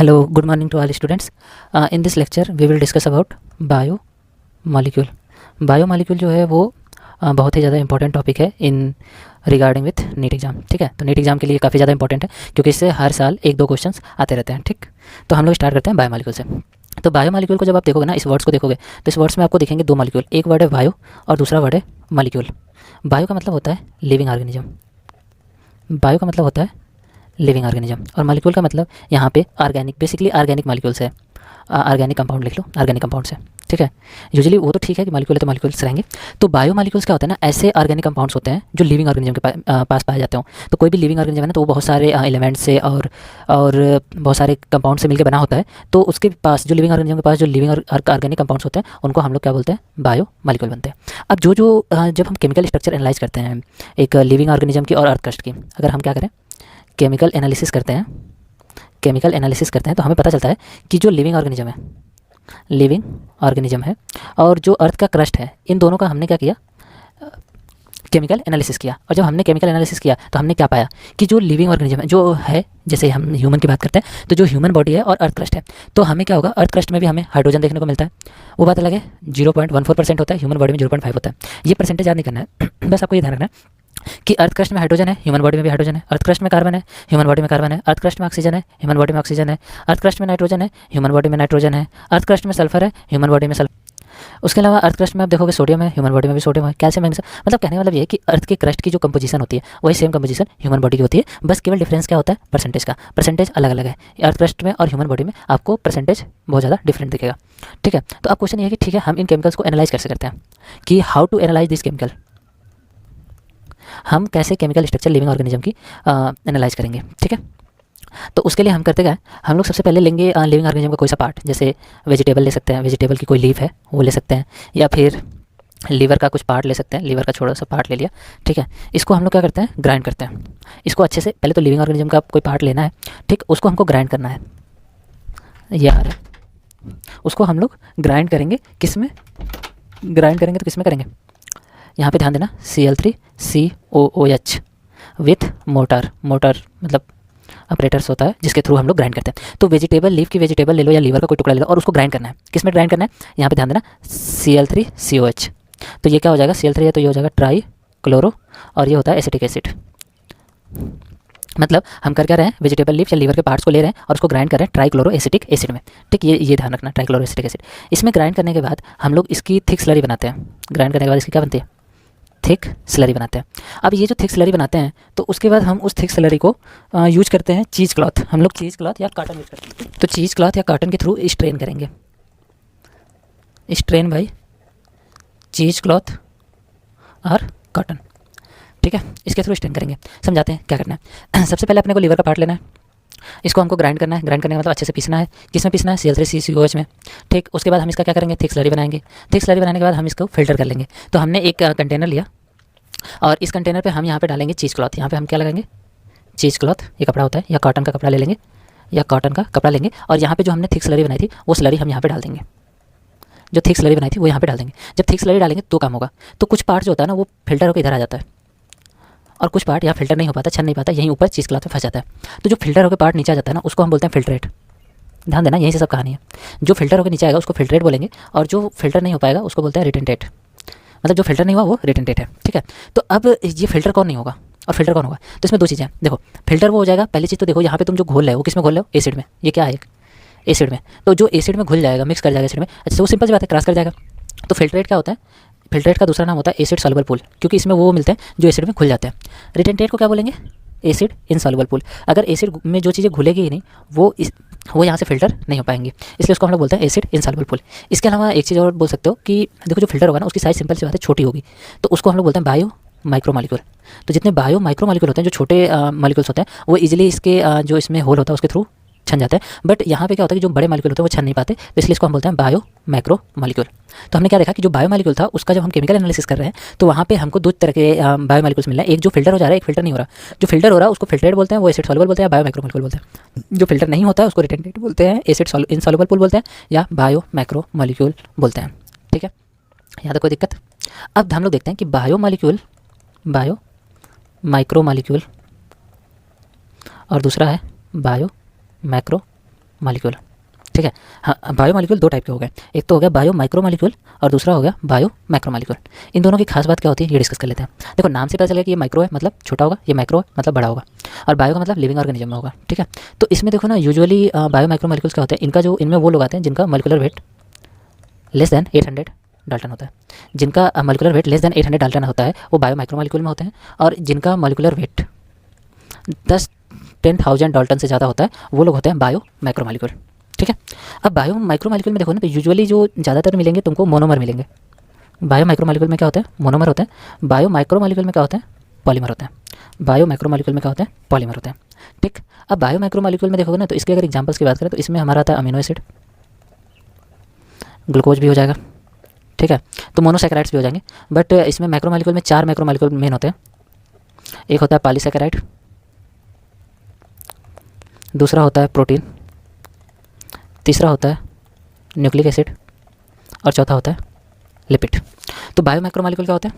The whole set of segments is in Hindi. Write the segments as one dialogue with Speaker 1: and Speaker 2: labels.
Speaker 1: Hello, good morning to all students. In this lecture we will discuss about biomolecule. Biomolecule जो है वो बहुत ही ज़्यादा इंपॉर्टेंट टॉपिक है in regarding with NEET exam. ठीक है, तो नीट एग्जाम के लिए काफ़ी ज़्यादा इंपॉर्टेंट है क्योंकि इससे हर साल एक दो क्वेश्चंस आते रहते हैं। ठीक, तो हम लोग स्टार्ट करते हैं बायोमॉलिक्यूल से। तो बायोमॉलिक्यूल को जब आप देखोगे ना, इस वर्ड्स को देखोगे तो इस वर्ड्स में आपको दिखेंगे दो मॉलिक्यूल, एक वर्ड है बायो और दूसरा वर्ड है मॉलिक्यूल। बायो का मतलब होता है लिविंग ऑर्गेनिज्म, बायो का मतलब होता है लिविंग ऑर्गेनिज्म, और मॉलिक्यूल का मतलब यहाँ पे ऑर्गेनिक, बेसिकली ऑर्गेनिक मॉलिक्यूल्स है। ऑर्गेनिक कंपाउंड लिख लो, ऑर्गेनिक कंपाउंड से। ठीक है, यूजुअली वो तो ठीक है कि मॉलिक्यूल है तो मॉलिक्यूल्स रहेंगे। तो बायो मॉलिक्यूल्स क्या होता है ना, ऐसे ऑर्गेनिक कंपाउंड्स होते हैं जो लिविंग ऑर्गेनिज्म के पास पाए जाते हो। तो कोई भी लिविंग ऑर्गेनिज्म है ना, तो वो बहुत सारे एलिमेंट्स से और बहुत सारे कंपाउंड से मिलकर बना होता है। तो उसके पास जो लिविंग ऑर्गेनिज्म के पास जो लिविंग ऑर्गेनिक कंपाउंड्स होते हैं उनको हम लोग क्या बोलते हैं, बायो मॉलिक्यूल बनते हैं। अब जब हम केमिकल स्ट्रक्चर एनालाइज करते हैं एक लिविंग ऑर्गेनिज्म की और अर्थ क्रस्ट की, अगर हम क्या करें केमिकल एनालिसिस करते हैं, केमिकल एनालिसिस करते हैं तो हमें पता चलता है कि जो लिविंग ऑर्गेनिज्म है, लिविंग ऑर्गेनिज्म है और जो अर्थ का क्रस्ट है, इन दोनों का हमने क्या किया, केमिकल एनालिसिस किया। और जब हमने केमिकल एनालिसिस किया तो हमने क्या पाया कि जो लिविंग ऑर्गेनिज्म है, जो है, जैसे हम ह्यूमन की बात करते हैं तो जो ह्यूमन बॉडी है और अर्थ क्रस्ट है, तो हमें क्या होगा, अर्थ क्रस्ट में भी हमें हाइड्रोजन देखने को मिलता है। वो बात अलग है, 0.14% होता है, ह्यूमन बॉडी में 0.5 होता है। ये परसेंटेज याद नहीं करना है, बस आपको ये ध्यान रखना है कि अर्थ क्रस्ट में हाइड्रोजन है, ह्यूमन बॉडी में भी हाइड्रोजन है। अर्थ क्रस्ट में कार्बन है, ह्यूमन बॉडी में कार्बन है। अर्थ क्रस्ट में ऑक्सीजन है, ह्यूमन बॉडी में ऑक्सीजन है। अर्थ क्रस्ट में नाइट्रोजन है, ह्यूमन बॉडी में नाइट्रोजन है। अर्थ क्रस्ट में सल्फर है, ह्यूमन बॉडी में सल्फर। उसके अलावा अर्थ क्रस्ट में आप देखोगे सोडियम है, ह्यूमन बॉडी में भी सोडियम है। Calcium, magnesium. मतलब कहने का मतलब ये है कि अर्थ के क्रस्ट की जो कंपोजिशन होती है वही सेम कंपोजिशन ह्यूमन बॉडी की होती है, बस केवल डिफरेंस क्या होता है, परसेंटेज का। परसेंटेज अलग अलग है, अर्थ क्रस्ट में और ह्यूमन बॉडी में आपको परसेंटेज बहुत ज़्यादा डिफरेंट दिखेगा। ठीक है, तो अब क्वेश्चन ये है कि ठीक है, हम इन केमिकल्स को एनालाइज कैसे करते हैं, कि how to analyse this chemical, हम कैसे केमिकल स्ट्रक्चर लिविंग ऑर्गेनिज्म की एनालाइज करेंगे। ठीक है, तो उसके लिए हम करते क्या है, हम लोग सबसे पहले लेंगे लिविंग ऑर्गेनिज्म का कोई सा पार्ट, जैसे वेजिटेबल ले सकते हैं, वेजिटेबल की कोई लीफ है वो ले सकते हैं, या फिर लीवर का कुछ पार्ट ले सकते हैं, लीवर का छोटा सा पार्ट ले लिया। ठीक है, इसको हम लोग क्या करते हैं, ग्राइंड करते हैं। इसको अच्छे से, पहले तो लिविंग ऑर्गेनिज्म का कोई पार्ट लेना है, ठीक, उसको हमको ग्राइंड करना है। ये आ रहा है, उसको हम लोग ग्राइंड करेंगे, किस में ग्राइंड करेंगे, तो किस में करेंगे, यहाँ पे ध्यान देना, Cl3COOH विथ मोटर। मोटर मतलब ऑपरेटर्स होता है जिसके थ्रू हम लोग ग्राइंड करते हैं। तो वेजिटेबल, लीफ की वेजिटेबल ले लो या लीवर का कोई टुकड़ा ले लो और उसको ग्राइंड करना है। किस में ग्राइंड करना है, यहाँ पे ध्यान देना, Cl3COH। तो ये क्या हो जाएगा, Cl3 है तो ये हो जाएगा ट्राई क्लोरो, और ये होता है एसिटिक एसिड। मतलब हम कर क्या रहे हैं, वेजिटेबल लीफ या लीवर के पार्ट्स को ले रहे हैं और उसको ग्राइंड कर रहे हैं ट्राइक्लोरो एसिटिक एसिड में। ठीक, ये ध्यान रखना, ट्राइक्लोरो एसिटिक एसिड। इसमें ग्राइंड करने के बाद हम लोग इसकी थिक स्लरी बनाते हैं। ग्राइंड करने के बाद इसकी क्या बनती है, थिक स्लरी बनाते हैं। अब ये जो थिक स्लरी बनाते हैं तो उसके बाद हम उस थिक स्लरी को यूज करते हैं चीज़ क्लॉथ। हम लोग चीज़ क्लॉथ या कॉटन यूज करते हैं, तो चीज़ क्लॉथ या कॉटन के थ्रू स्ट्रेन करेंगे। स्ट्रेन भाई चीज़ क्लॉथ और कॉटन। ठीक है, इसके थ्रू स्ट्रेन करेंगे। समझाते हैं क्या करना है। सबसे पहले अपने को लीवर का पार्ट लेना है, इसको हमको ग्राइंड करना है। ग्राइंड करने का मतलब अच्छे से पीसना है। किस में पीसना है, Cl3COH में। ठीक, उसके बाद हम इसका क्या करेंगे, थिक स्लरी बनाएंगे। थिक स्लरी बनाने के बाद हम इसको फिल्टर कर लेंगे। तो हमने एक कंटेनर लिया और इस कंटेनर पे हम यहाँ पे डालेंगे चीज़ क्लॉथ। यहाँ पे हम क्या लगाएंगे, चीज़ क्लॉथ, ये कपड़ा होता है, या कॉटन का कपड़ा ले लेंगे, या कॉटन का कपड़ा लेंगे, और यहाँ पे जो हमने थिक स्लरी बनाई थी वो स्लरी हम यहाँ पे डाल देंगे। जो थिक स्लरी बनाई थी वो यहाँ पे डाल देंगे। जब थिक स्लरी डालेंगे तो काम होगा। तो कुछ पार्ट जो होता है ना वो फिल्टर होकर इधर आ जाता है, और कुछ पार्ट यहाँ फिल्टर नहीं हो पाता, छन नहीं पाता, यहीं ऊपर चीज़ क्लॉथ में फंस जाता है। तो जो फिल्टर होकर पार्ट नीचे आ जाता है ना उसको हम बोलते हैं फिल्ट्रेट। ध्यान देना, यहीं से सब कहानी है। जो फिल्टर होकर नीचे आएगा उसको फिल्ट्रेट बोलेंगे, और जो फिल्टर नहीं हो पाएगा उसको बोलते हैं रिटेंटेट। मतलब जो फिल्टर नहीं हुआ वो रिटेंटेट है। ठीक है, तो अब ये फिल्टर कौन नहीं होगा और फिल्टर कौन होगा, तो इसमें दो चीज़ें हैं। देखो, फिल्टर वो हो जाएगा, पहली चीज़ तो देखो यहाँ पे तुम जो घोल रहे हो वो किस में घोल रहे हो, एसिड में। ये क्या है, एक एसिड में। तो जो एसिड में घुल जाएगा, मिक्स कर जाएगा एसिड में, अच्छा वो सिंपल सी बात है, क्रॉस कर जाएगा। तो फिल्ट्रेट क्या होता है, फिल्ट्रेट का दूसरा नाम होता है एसिड सॉल्युबल पूल, क्योंकि इसमें वो मिलते हैं जो एसिड में घुल जाते हैं। रिटेंटेट को क्या बोलेंगे, एसिड इनसॉल्युबल पूल। अगर एसिड में जो चीज़ें घुलेगी ही नहीं वो यहाँ से फिल्टर नहीं हो पाएंगी, इसलिए उसको हम लोग बोलते हैं एसिड इनसॉल्युबल पूल। इसके अलावा एक चीज़ और बोल सकते हो कि देखो जो फिल्टर होगा ना उसकी साइज सिंपल सी बात है छोटी होगी, तो उसको हम लोग बोलते हैं बायो माइक्रो मॉलिक्यूल। तो जितने बायो माइक्रो मॉलिक्यूल होते हैं, जो छोटे मॉलिक्यूल्स होते हैं, वो इजीली इसके जो इसमें होल होता है उसके थ्रू छन जाते हैं। बट यहाँ पे क्या होता है कि जो बड़े मॉलिक्यूल होते हैं वो छन नहीं पाते, तो इसलिए इसको हम बोलते हैं बायो माइक्रो मॉलिक्यूल। तो हमने क्या देखा कि जो बायो मॉलिक्यूल था उसका जब हम केमिकल एनालिसिस कर रहे हैं तो वहाँ पे हमको दो तरह के बायो मॉलिक्यूल्स मिल रहे हैं। एक जो फिल्टर हो जा रहा है, एक फिल्टर नहीं हो रहा। जो फिल्टर हो रहा है उसको फिल्ट्रेट बोलते हैं, वो एसिड सॉल्युबल बोलते हैं, बायो माइक्रो मॉलिक्यूल बोलते हैं। जो फिल्टर नहीं होता है उसको रिटेंटेट बोलते हैं, एसिड इनसॉल्युबल पूल बोलते हैं, या बायो माइक्रो मॉलिक्यूल बोलते हैं। ठीक है, यहाँ तक कोई दिक्कत। अब हम लोग देखते हैं कि बायो माइक्रो मॉलिक्यूल और दूसरा है बायो मैक्रो मालिक्यूल, ठीक है। हाँ, बायो मालिक्यूल दो टाइप के हो गए, एक तो हो गया बायो माइक्रो मालिक्यूल और दूसरा हो गया बायो मैक्रो मालिक्यूल। इन दोनों की खास बात क्या होती है ये डिस्कस कर लेते हैं। देखो नाम से पता चलेगा कि ये माइक्रो है मतलब छोटा होगा, ये मैक्रो है मतलब बड़ा होगा, और बायो का मतलब लिविंग ऑर्गेनिज्म में होगा, ठीक है। तो इसमें देखो ना यूजुअली बायो माइक्रो मालिक्यूल्स क्या होते हैं, इनका जो इनमें वो लोग आते हैं जिनका molecular weight less than 800 Dalton होता है। जिनका molecular weight less than 800 Dalton होता है वो बायो माइक्रो मालिक्यूल में होते हैं, और जिनका मॉलिक्यूलर वेट 10,000 डाल्टन से ज़्यादा होता है वो लोग होते हैं बायो माइक्रो मालिक्यूल, ठीक है। अब बायो माइक्रो मालिक्यूल में देखो ना तो यूजुअली जो ज़्यादातर मिलेंगे तुमको मोनोमर मिलेंगे। बायो माइक्रो मालिक्यूल में क्या होता है, मोनोमर होते हैं। बायो माइक्रो मालिक्यूल में क्या होता है, पॉलीमर होता है। बायो माइक्रो मालिक्यूल में क्या होता है, पॉलीमर होते हैं, ठीक। अब बायो माइक्रो मालिक्यूल में देखोगे ना तो इसके अगर एग्जांपल्स की बात करें तो इसमें हमारा आता है अमीनो एसिड, ग्लूकोज भी हो जाएगा, ठीक है। तो मोनोसैकेराइड्स भी हो जाएंगे। बट इसमें माइक्रो मालिक्यूल में 4 माइक्रो मालिक्यूल मेन होते हैं। एक होता है पॉलीसैकेराइड, दूसरा होता है प्रोटीन, तीसरा होता है न्यूक्लिक एसिड, और चौथा होता है लिपिड। तो बायो माइक्रो मालिक्यूल क्या होता है,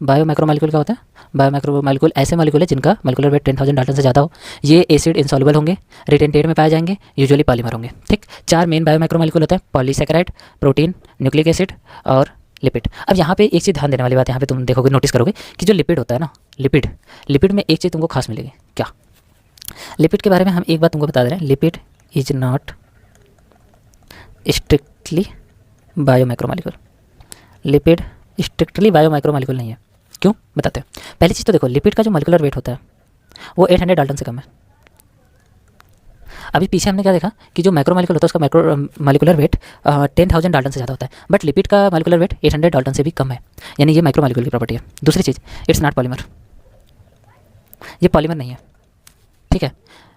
Speaker 1: बायो माइक्रो मालिक्यूल क्या होता है, बायो माइक्रो मालिक्यूल ऐसे मालिक्यूल है जिनका मॉलिक्यूलर वेट 10,000 डाल्टन से ज़्यादा हो। ये एसिड इनसॉल्युबल होंगे, रिटेंटेड में पाए जाएंगे, यूजुअली पॉलीमर होंगे, ठीक। 4 मेन बायो माइक्रो मालिक्यूल होते हैं, पॉलीसैकेराइड, प्रोटीन, न्यूक्लिक एसिड और लिपिड। अब यहाँ पे एक चीज़ ध्यान देने वाली बात, यहाँ पे तुम देखोगे नोटिस करोगे कि जो लिपिड होता है ना, लिपिड में एक चीज़ तुमको खास मिलेगी। क्या? लिपिड के बारे में हम एक बात तुमको बता दे रहे हैं, lipid is not strictly bio micro molecule. Lipid strictly bio micro molecule नहीं है। क्यों बताते हैं। पहली चीज़ तो देखो, लिपिड का जो मॉलिक्यूलर वेट होता है वो 800 डाल्टन से कम है। अभी पीछे हमने क्या देखा कि जो माइक्रो मालिक्यूल होता है उसका माइक्रो मालिक्यूलर वेट 10,000 डाल्टन से ज़्यादा होता है, बट लिपिड का मालिक्यूलर वेट 800 डाल्टन से भी कम है, यानी ये माइक्रो मालिक्यूल की प्रॉपर्टी है। दूसरी चीज़, इट्स नॉट पॉलीमर, ये पॉलीमर नहीं है, ठीक है।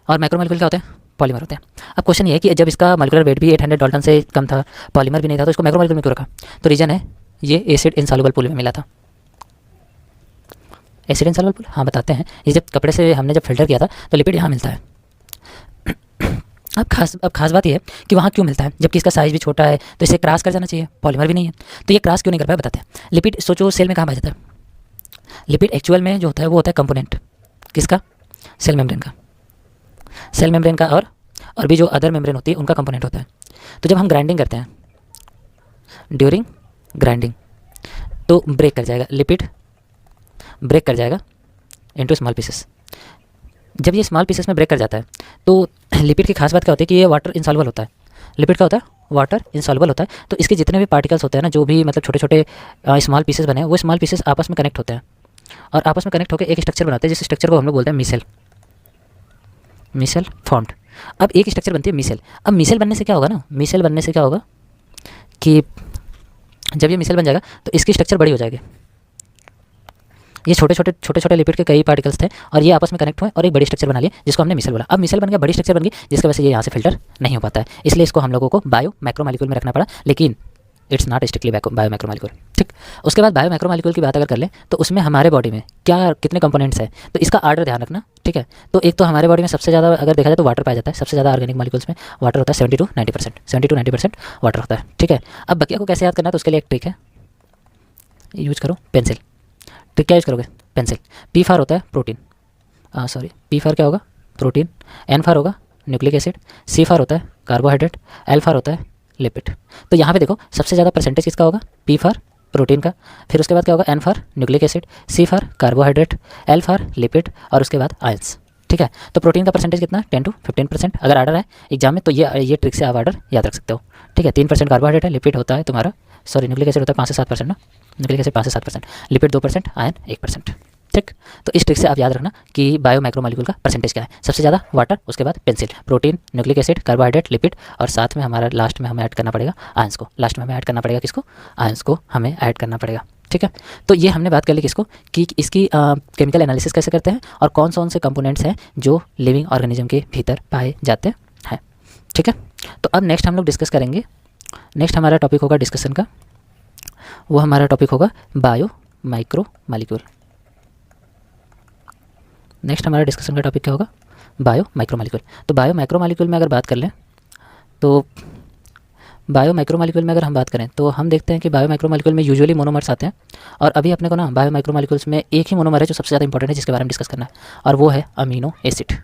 Speaker 1: और माइक्रो मालिक्यूल क्या होते हैं, पॉलीमर होते हैं। अब क्वेश्चन ये है कि जब इसका मालिक्यूलर वेट भी 800 डाल्टन से कम था, पॉलीमर भी नहीं था, तो इसको माइक्रो मालिक्यूल में क्यों रखा? तो रीज़न है ये एसिड इनसॉल्युबल पूल में मिला था। एसिड इनसॉल्युबल पूल, हाँ बताते हैं। ये जब कपड़े से हमने जब फिल्टर किया था तो लिपिड यहाँ मिलता है। अब खास बात ये है कि वहाँ क्यों मिलता है जबकि इसका साइज़ भी छोटा है, तो इसे क्रॉस कर जाना चाहिए, पॉलीमर भी नहीं है, तो ये क्रॉस क्यों नहीं कर पाया बताते हैं। लिपिड सोचो सेल में कहाँ पाया जाता है, लिपिड एक्चुअल में जो होता है वो होता है कंपोनेंट किसका, सेल मेम्ब्रेन का। सेल मेम्ब्रेन का और भी जो अदर मेम्ब्रेन होती है उनका कंपोनेंट होता है। तो जब हम ग्राइंडिंग करते हैं, ड्यूरिंग ग्राइंडिंग तो ब्रेक कर जाएगा, लिपिड ब्रेक कर जाएगा इनटू स्मॉल पीसेस। जब ये स्मॉल पीसेस में ब्रेक कर जाता है तो लिपिड की खास बात क्या होती है कि ये वाटर इनसॉल्युबल होता है। लिपिड क्या होता है, वाटर इनसॉल्युबल होता है। तो इसके जितने भी पार्टिकल्स होते हैं ना, जो भी मतलब छोटे छोटे स्मॉल पीसेस बने हैं, वो स्मॉल पीसेस आपस में कनेक्ट होते हैं और आपस में कनेक्ट होकर एक स्ट्रक्चर बनाते हैं, जिस स्ट्रक्चर को हम लोग बोलते हैं मिसेल फॉर्म्ड। अब एक स्ट्रक्चर बनती है मिसेल। अब मिसेल बनने से क्या होगा ना, मिसेल बनने से क्या होगा कि जब ये मिसेल बन जाएगा तो इसकी स्ट्रक्चर बड़ी हो जाएगी। ये छोटे छोटे लिपिड के कई पार्टिकल्स थे और ये आपस में कनेक्ट हुए और एक बड़ी स्ट्रक्चर बना लिए जिसको हमने मिसेल बोला। अब मिसेल बन गया, बड़ी स्ट्रक्चर बन गई, जिसकी वजह से ये यहाँ से फिल्टर नहीं हो पाता है, इसलिए इसको हम लोगों को बायो माइक्रो मालिक्यूल में रखना पड़ा, लेकिन it's not strictly bio micro molecule, ठीक। उसके बाद बायो माइक्रो मालिक्यूल की बात अगर कर लें तो उसमें हमारे बॉडी में क्या कितने कंपोनेंट्स हैं, तो इसका ऑर्डर ध्यान रखना, ठीक है। तो एक तो हमारे बॉडी में सबसे ज़्यादा अगर देखा जाए तो वाटर पाया जाता है, सबसे ज़्यादा ऑर्गेनिक मालिक्यूल्स में वाटर होता है 70 to 90% वाटर होता है, ठीक है। अब बकिया को कैसे याद करना है तो उसके लिए एक ट्रिक है, यूज करो पेंसिल। ट्रिक क्या यूज़ करोगे, पेंसिल। पी फार होता है प्रोटीन, पी फार क्या होगा, प्रोटीन। एन फार होगा न्यूक्लिक एसिड। सी फार होता है कार्बोहाइड्रेट। एल फार होता है लिपिड। तो यहाँ पे देखो सबसे ज़्यादा परसेंटेज किसका होगा, पी फार प्रोटीन का, फिर उसके बाद क्या होगा एन फार न्यूक्लिक एसिड, सी फार कार्बोहाइड्रेट, एल फार लिपिड और उसके बाद आयंस, ठीक है। तो प्रोटीन का परसेंटेज कितना 10 to 15%। अगर आर्डर है एग्जाम में तो ये ट्रिक से आप आर्डर याद रख सकते हो, ठीक है। 3% कार्बोहाइड्रेट है, लिपिड होता है तुम्हारा न्यूक्लिक एसिड होता है 5 से 7% ना, न्यूक्लिक एसिड 5 से 7%, लिपिड 2%, आयन 1%, ठीक। तो इस ट्रिक से आप याद रखना कि बायो माइक्रो मालिक्यूल का परसेंटेज क्या है। सबसे ज़्यादा वाटर, उसके बाद pencil, protein, nucleic acid, carbohydrate, lipid और साथ में हमारा लास्ट में हमें ऐड करना पड़ेगा आयंस को। लास्ट में हमें ऐड करना पड़ेगा किसको, आयंस को हमें ऐड करना पड़ेगा, ठीक है। तो ये हमने बात कर ली किसको कि इसकी केमिकल एनालिसिस कैसे करते हैं और कौन से कंपोनेंट्स हैं जो लिविंग ऑर्गेनिज्म के भीतर पाए जाते हैं, ठीक है। तो अब नेक्स्ट हम लोग डिस्कस करेंगे, नेक्स्ट हमारा टॉपिक होगा डिस्कशन का, वो हमारा टॉपिक होगा बायो माइक्रो मालिक्यूल। नेक्स्ट हमारा डिस्कशन का टॉपिक क्या होगा, बायो माइक्रो मालिक्यूल। तो बायो माइक्रो मालिक्यूल में अगर बात कर लें तो बायो माइक्रो मालिक्यूल में अगर हम बात करें तो हम देखते हैं कि बायो माइक्रो मालिक्यूल में यूजुअली मोनोमर्स आते हैं और अभी अपने को ना बायो माइक्रो मालिक्यूल्स में एक ही मोनोमर है जो सबसे ज़्यादा इंपॉर्टेंट है जिसके बारे में डिस्कस करना है और वो है अमीनो एसिड।